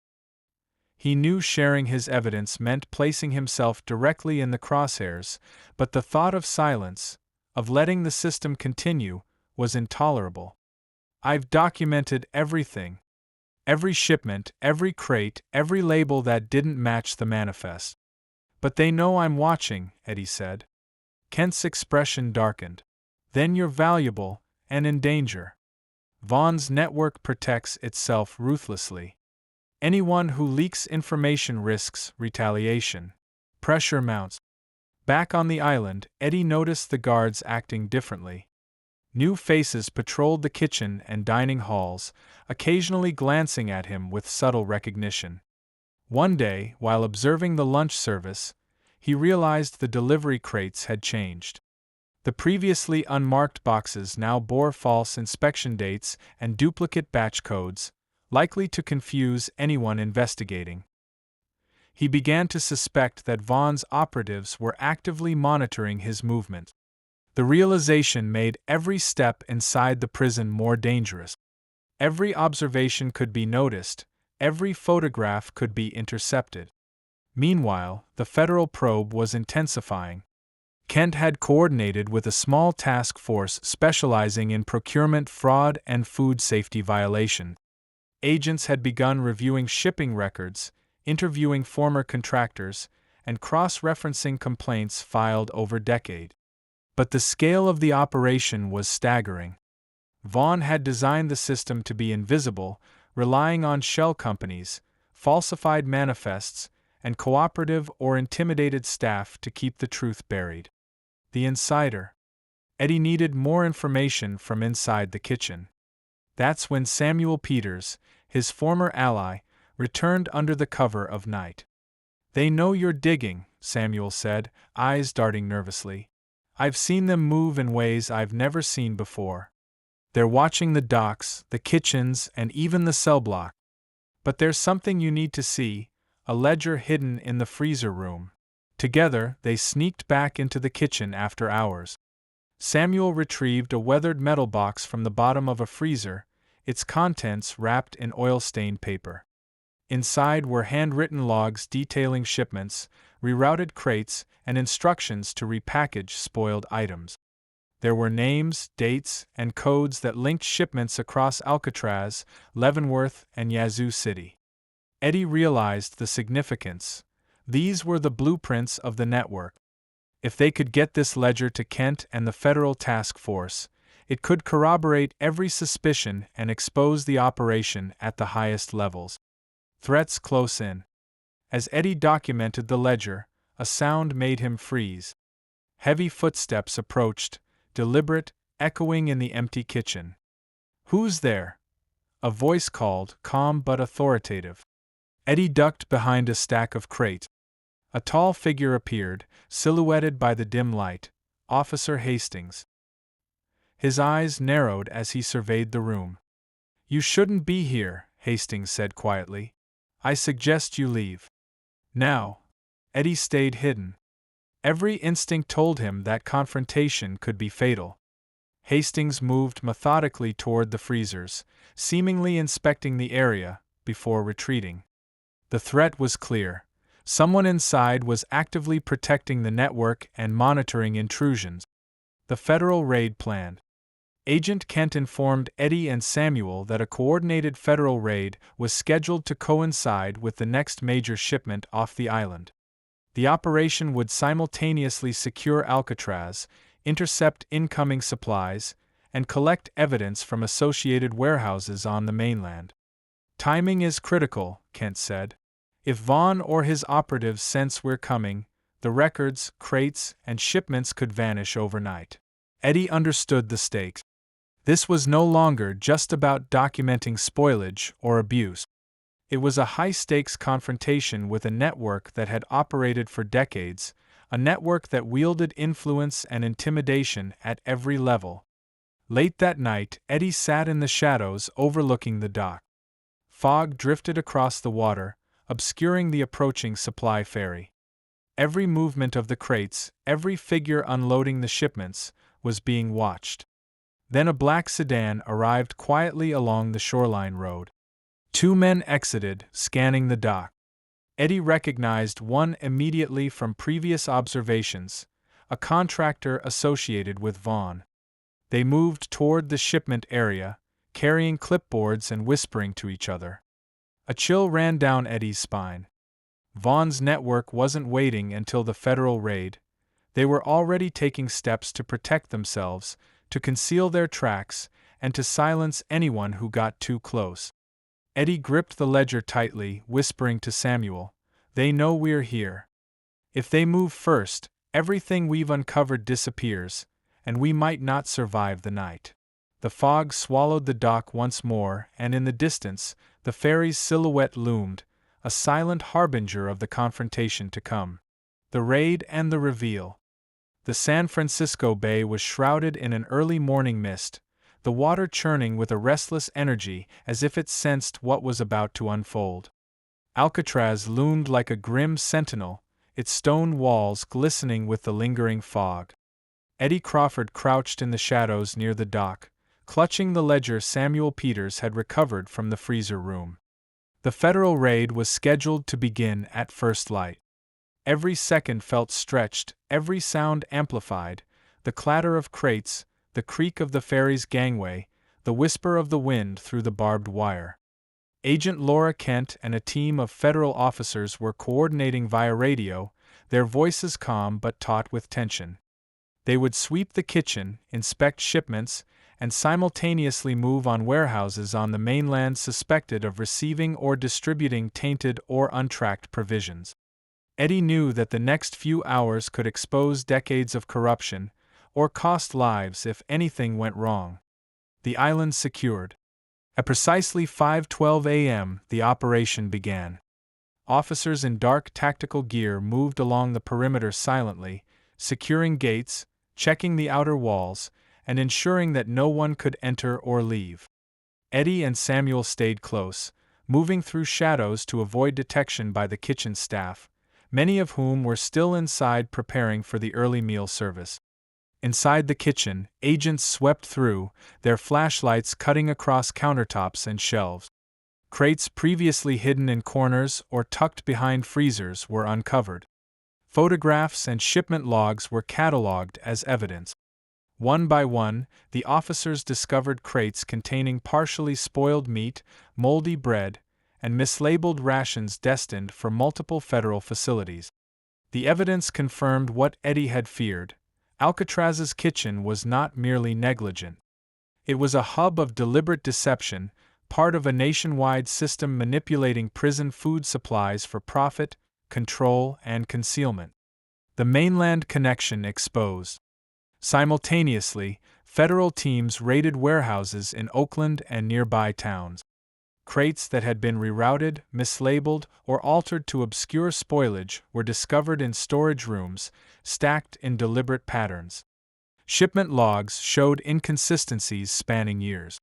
He knew sharing his evidence meant placing himself directly in the crosshairs, but the thought of silence, of letting the system continue, was intolerable. "I've documented everything. Every shipment, every crate, every label that didn't match the manifest." "But they know I'm watching," Eddie said. Kent's expression darkened. "Then you're valuable, and in danger. Vaughn's network protects itself ruthlessly. Anyone who leaks information risks retaliation." Pressure mounts. Back on the island, Eddie noticed the guards acting differently. New faces patrolled the kitchen and dining halls, occasionally glancing at him with subtle recognition. One day, while observing the lunch service, he realized the delivery crates had changed. The previously unmarked boxes now bore false inspection dates and duplicate batch codes, likely to confuse anyone investigating. He began to suspect that Vaughn's operatives were actively monitoring his movement. The realization made every step inside the prison more dangerous. Every observation could be noticed, every photograph could be intercepted. Meanwhile, the federal probe was intensifying. Kent had coordinated with a small task force specializing in procurement fraud and food safety violation. Agents had begun reviewing shipping records, interviewing former contractors, and cross-referencing complaints filed over decades. But the scale of the operation was staggering. Vaughn had designed the system to be invisible, relying on shell companies, falsified manifests, and cooperative or intimidated staff to keep the truth buried. The insider. Eddie needed more information from inside the kitchen. That's when Samuel Peters, his former ally, returned under the cover of night. "They know you're digging," Samuel said, eyes darting nervously. "I've seen them move in ways I've never seen before. They're watching the docks, the kitchens, and even the cell block. But there's something you need to see, a ledger hidden in the freezer room." Together, they sneaked back into the kitchen after hours. Samuel retrieved a weathered metal box from the bottom of a freezer, its contents wrapped in oil-stained paper. Inside were handwritten logs detailing shipments, rerouted crates, and instructions to repackage spoiled items. There were names, dates, and codes that linked shipments across Alcatraz, Leavenworth, and Yazoo City. Eddie realized the significance. These were the blueprints of the network. If they could get this ledger to Kent and the federal task force, it could corroborate every suspicion and expose the operation at the highest levels. Threats close in. As Eddie documented the ledger, a sound made him freeze. Heavy footsteps approached, deliberate, echoing in the empty kitchen. "Who's there?" a voice called, calm but authoritative. Eddie ducked behind a stack of crates. A tall figure appeared, silhouetted by the dim light, Officer Hastings. His eyes narrowed as he surveyed the room. "You shouldn't be here," Hastings said quietly. "I suggest you leave. Now." Eddie stayed hidden. Every instinct told him that confrontation could be fatal. Hastings moved methodically toward the freezers, seemingly inspecting the area, before retreating. The threat was clear. Someone inside was actively protecting the network and monitoring intrusions. The federal raid planned. Agent Kent informed Eddie and Samuel that a coordinated federal raid was scheduled to coincide with the next major shipment off the island. The operation would simultaneously secure Alcatraz, intercept incoming supplies, and collect evidence from associated warehouses on the mainland. "Timing is critical," Kent said. "If Vaughn or his operatives sense we're coming, the records, crates, and shipments could vanish overnight." Eddie understood the stakes. This was no longer just about documenting spoilage or abuse. It was a high-stakes confrontation with a network that had operated for decades, a network that wielded influence and intimidation at every level. Late that night, Eddie sat in the shadows overlooking the dock. Fog drifted across the water, obscuring the approaching supply ferry. Every movement of the crates, every figure unloading the shipments, was being watched. Then a black sedan arrived quietly along the shoreline road. Two men exited, scanning the dock. Eddie recognized one immediately from previous observations, a contractor associated with Vaughn. They moved toward the shipment area, carrying clipboards and whispering to each other. A chill ran down Eddie's spine. Vaughn's network wasn't waiting until the federal raid. They were already taking steps to protect themselves, to conceal their tracks, and to silence anyone who got too close. Eddie gripped the ledger tightly, whispering to Samuel, "They know we're here. If they move first, everything we've uncovered disappears, and we might not survive the night." The fog swallowed the dock once more, and in the distance, the ferry's silhouette loomed, a silent harbinger of the confrontation to come. The raid and the reveal. The San Francisco Bay was shrouded in an early morning mist, the water churning with a restless energy as if it sensed what was about to unfold. Alcatraz loomed like a grim sentinel, its stone walls glistening with the lingering fog. Eddie Crawford crouched in the shadows near the dock, clutching the ledger Samuel Peters had recovered from the freezer room. The federal raid was scheduled to begin at first light. Every second felt stretched, every sound amplified, the clatter of crates, the creak of the ferry's gangway, the whisper of the wind through the barbed wire. Agent Laura Kent and a team of federal officers were coordinating via radio, their voices calm but taut with tension. They would sweep the kitchen, inspect shipments, and simultaneously move on warehouses on the mainland suspected of receiving or distributing tainted or untracked provisions. Eddie knew that the next few hours could expose decades of corruption, or cost lives if anything went wrong. The island secured. At precisely 5:12 a.m., the operation began. Officers in dark tactical gear moved along the perimeter silently, securing gates, checking the outer walls, and ensuring that no one could enter or leave. Eddie and Samuel stayed close, moving through shadows to avoid detection by the kitchen staff, many of whom were still inside preparing for the early meal service. Inside the kitchen, agents swept through, their flashlights cutting across countertops and shelves. Crates previously hidden in corners or tucked behind freezers were uncovered. Photographs and shipment logs were catalogued as evidence. One by one, the officers discovered crates containing partially spoiled meat, moldy bread, and mislabeled rations destined for multiple federal facilities. The evidence confirmed what Eddie had feared. Alcatraz's kitchen was not merely negligent. It was a hub of deliberate deception, part of a nationwide system manipulating prison food supplies for profit, control, and concealment. The mainland connection exposed. Simultaneously, federal teams raided warehouses in Oakland and nearby towns. Crates that had been rerouted, mislabeled, or altered to obscure spoilage were discovered in storage rooms, stacked in deliberate patterns. Shipment logs showed inconsistencies spanning years.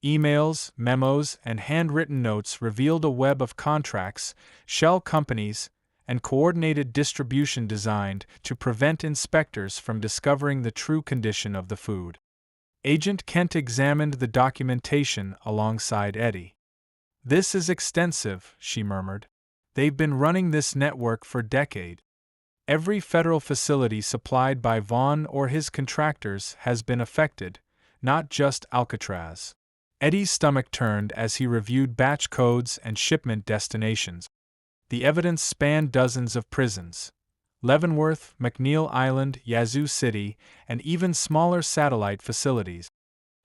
Emails, memos, and handwritten notes revealed a web of contracts, shell companies, and coordinated distribution designed to prevent inspectors from discovering the true condition of the food. Agent Kent examined the documentation alongside Eddie. "This is extensive," she murmured. "They've been running this network for decades. Every federal facility supplied by Vaughn or his contractors has been affected, not just Alcatraz." Eddie's stomach turned as he reviewed batch codes and shipment destinations. The evidence spanned dozens of prisons: Leavenworth, McNeil Island, Yazoo City, and even smaller satellite facilities.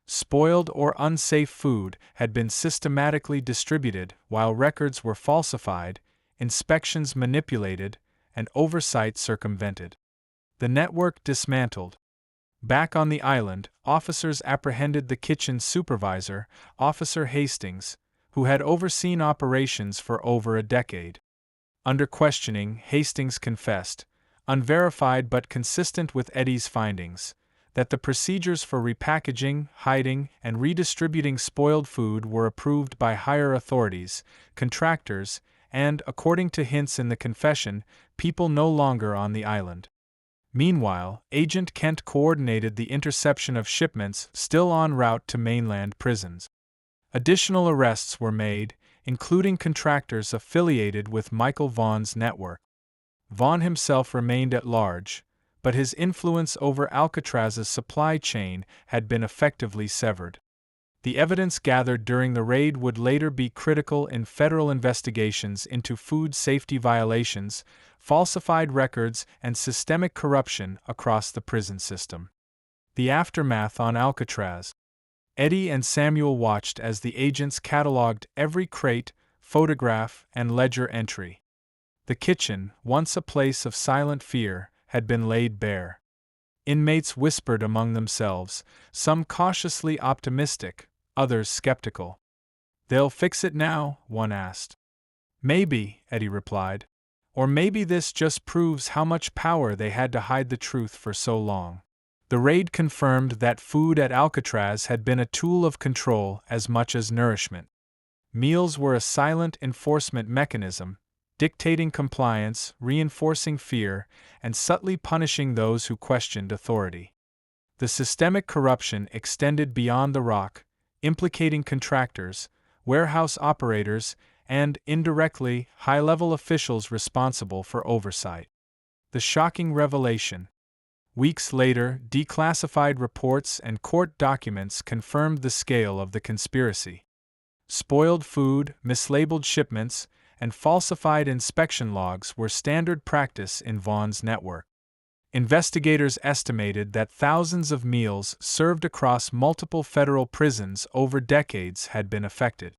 Spoiled or unsafe food had been systematically distributed while records were falsified, inspections manipulated, and oversight circumvented. The network dismantled. Back on the island, officers apprehended the kitchen supervisor, Officer Hastings, who had overseen operations for over a decade. Under questioning, Hastings confessed, unverified but consistent with Eddie's findings, that the procedures for repackaging, hiding, and redistributing spoiled food were approved by higher authorities, contractors, and, according to hints in the confession, people no longer on the island. Meanwhile, Agent Kent coordinated the interception of shipments still en route to mainland prisons. Additional arrests were made, including contractors affiliated with Michael Vaughn's network. Vaughn himself remained at large, but his influence over Alcatraz's supply chain had been effectively severed. The evidence gathered during the raid would later be critical in federal investigations into food safety violations, falsified records, and systemic corruption across the prison system. The aftermath on Alcatraz. Eddie and Samuel watched as the agents cataloged every crate, photograph, and ledger entry. The kitchen, once a place of silent fear, had been laid bare. Inmates whispered among themselves, some cautiously optimistic, others skeptical. "They'll fix it now," one asked. "Maybe," Eddie replied. "Or maybe this just proves how much power they had to hide the truth for so long." The raid confirmed that food at Alcatraz had been a tool of control as much as nourishment. Meals were a silent enforcement mechanism, dictating compliance, reinforcing fear, and subtly punishing those who questioned authority. The systemic corruption extended beyond the rock, implicating contractors, warehouse operators, and, indirectly, high-level officials responsible for oversight. The shocking revelation. Weeks later, declassified reports and court documents confirmed the scale of the conspiracy. Spoiled food, mislabeled shipments, and falsified inspection logs were standard practice in Vaughn's network. Investigators estimated that thousands of meals served across multiple federal prisons over decades had been affected.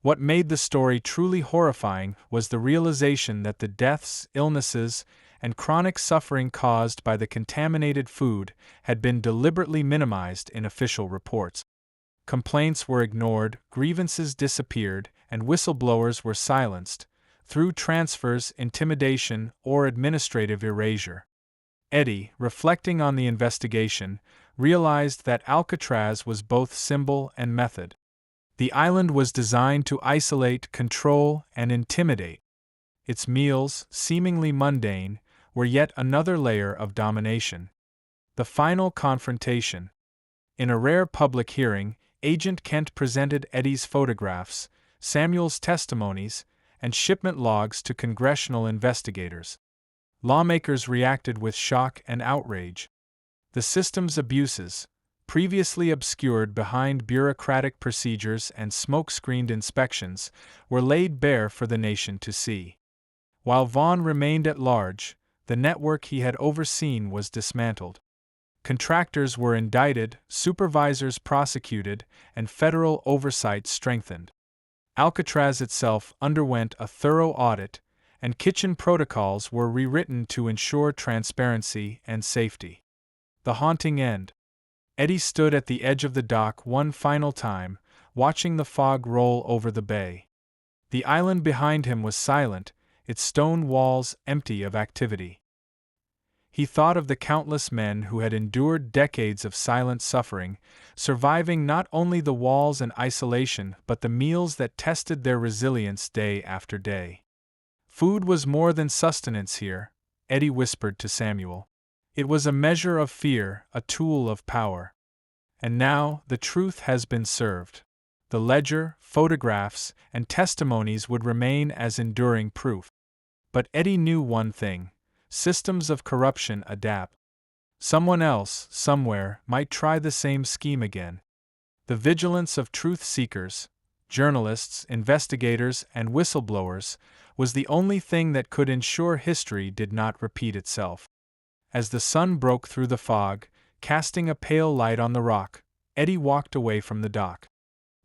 What made the story truly horrifying was the realization that the deaths, illnesses, and chronic suffering caused by the contaminated food had been deliberately minimized in official reports. Complaints were ignored, grievances disappeared, and whistleblowers were silenced, through transfers, intimidation, or administrative erasure. Eddie, reflecting on the investigation, realized that Alcatraz was both symbol and method. The island was designed to isolate, control, and intimidate. Its meals, seemingly mundane, were yet another layer of domination. The final confrontation. In a rare public hearing, Agent Kent presented Eddie's photographs, Samuel's testimonies, and shipment logs to congressional investigators. Lawmakers reacted with shock and outrage. The system's abuses, previously obscured behind bureaucratic procedures and smoke-screened inspections, were laid bare for the nation to see. While Vaughn remained at large, the network he had overseen was dismantled. Contractors were indicted, supervisors prosecuted, and federal oversight strengthened. Alcatraz itself underwent a thorough audit, and kitchen protocols were rewritten to ensure transparency and safety. The haunting end. Eddie stood at the edge of the dock one final time, watching the fog roll over the bay. The island behind him was silent, its stone walls empty of activity. He thought of the countless men who had endured decades of silent suffering, surviving not only the walls and isolation but the meals that tested their resilience day after day. Food was more than sustenance here, Eddie whispered to Samuel. It was a measure of fear, a tool of power. And now, the truth has been served. The ledger, photographs, and testimonies would remain as enduring proof. But Eddie knew one thing: systems of corruption adapt. Someone else, somewhere, might try the same scheme again. The vigilance of truth seekers, journalists, investigators, and whistleblowers, was the only thing that could ensure history did not repeat itself. As the sun broke through the fog, casting a pale light on the rock, Eddie walked away from the dock.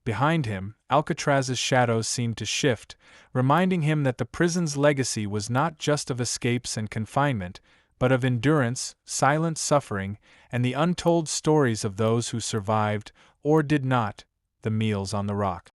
Behind him, Alcatraz's shadows seemed to shift, reminding him that the prison's legacy was not just of escapes and confinement, but of endurance, silent suffering, and the untold stories of those who survived, or did not, the meals on the rock.